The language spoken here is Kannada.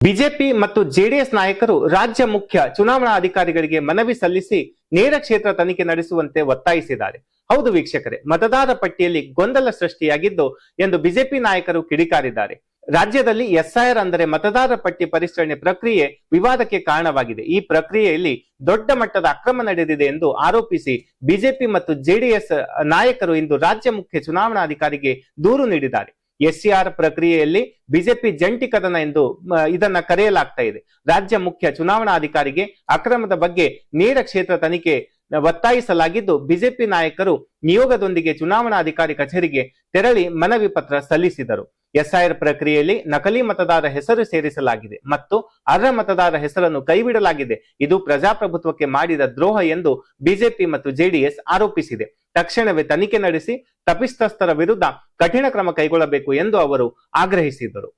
ಬಿಜೆಪಿ ಮತ್ತು ಜೆಡಿಎಸ್ ನಾಯಕರು ರಾಜ್ಯ ಮುಖ್ಯ ಚುನಾವಣಾ ಅಧಿಕಾರಿಗಳಿಗೆ ಮನವಿ ಸಲ್ಲಿಸಿ ನೇರ ಕ್ಷೇತ್ರ ತನಿಖೆ ನಡೆಸುವಂತೆ ಒತ್ತಾಯಿಸಿದ್ದಾರೆ. ಹೌದು ವೀಕ್ಷಕರೇ, ಮತದಾರ ಪಟ್ಟಿಯಲ್ಲಿ ಗೊಂದಲ ಸೃಷ್ಟಿಯಾಗಿದ್ದು ಎಂದು ಬಿಜೆಪಿ ನಾಯಕರು ಕಿಡಿಕಾರಿದ್ದಾರೆ. ರಾಜ್ಯದಲ್ಲಿ ಎಸ್ಐಆರ್ ಅಂದರೆ ಮತದಾರ ಪಟ್ಟಿ ಪರಿಷ್ಕರಣೆ ಪ್ರಕ್ರಿಯೆ ವಿವಾದಕ್ಕೆ ಕಾರಣವಾಗಿದೆ. ಈ ಪ್ರಕ್ರಿಯೆಯಲ್ಲಿ ದೊಡ್ಡ ಮಟ್ಟದ ಅಕ್ರಮ ನಡೆದಿದೆ ಎಂದು ಆರೋಪಿಸಿ ಬಿಜೆಪಿ ಮತ್ತು ಜೆಡಿಎಸ್ ನಾಯಕರು ಇಂದು ರಾಜ್ಯ ಮುಖ್ಯ ಚುನಾವಣಾಧಿಕಾರಿಗೆ ದೂರು ನೀಡಿದ್ದಾರೆ. ಎಸ್ಸಿಆರ್ ಪ್ರಕ್ರಿಯೆಯಲ್ಲಿ ಬಿಜೆಪಿ ಜಂಟಿ ಕದನ ಎಂದು ಇದನ್ನ ಕರೆಯಲಾಗ್ತಾ ಇದೆ. ರಾಜ್ಯ ಮುಖ್ಯ ಚುನಾವಣಾಧಿಕಾರಿಗೆ ಅಕ್ರಮದ ಬಗ್ಗೆ ನೇರ ಕ್ಷೇತ್ರ ತನಿಖೆ ಒತ್ತಾಯಿಸಲಾಗಿದ್ದು, ಬಿಜೆಪಿ ನಾಯಕರು ನಿಯೋಗದೊಂದಿಗೆ ಚುನಾವಣಾಧಿಕಾರಿ ಕಚೇರಿಗೆ ತೆರಳಿ ಮನವಿ ಪತ್ರ ಸಲ್ಲಿಸಿದರು. ಎಸ್ಐಆರ್ ಪ್ರಕ್ರಿಯೆಯಲ್ಲಿ ನಕಲಿ ಮತದಾರ ಹೆಸರು ಸೇರಿಸಲಾಗಿದೆ ಮತ್ತು ಅರ್ಹ ಮತದಾರ ಹೆಸರನ್ನು ಕೈಬಿಡಲಾಗಿದೆ. ಇದು ಪ್ರಜಾಪ್ರಭುತ್ವಕ್ಕೆ ಮಾಡಿದ ದ್ರೋಹ ಎಂದು ಬಿಜೆಪಿ ಮತ್ತು ಜೆಡಿಎಸ್ ಆರೋಪಿಸಿದೆ. ತಕ್ಷಣವೇ ತನಿಖೆ ನಡೆಸಿ ತಪ್ಪಿತಸ್ಥರ ವಿರುದ್ಧ ಕಠಿಣ ಕ್ರಮ ಕೈಗೊಳ್ಳಬೇಕು ಎಂದು ಅವರು ಆಗ್ರಹಿಸಿದರು.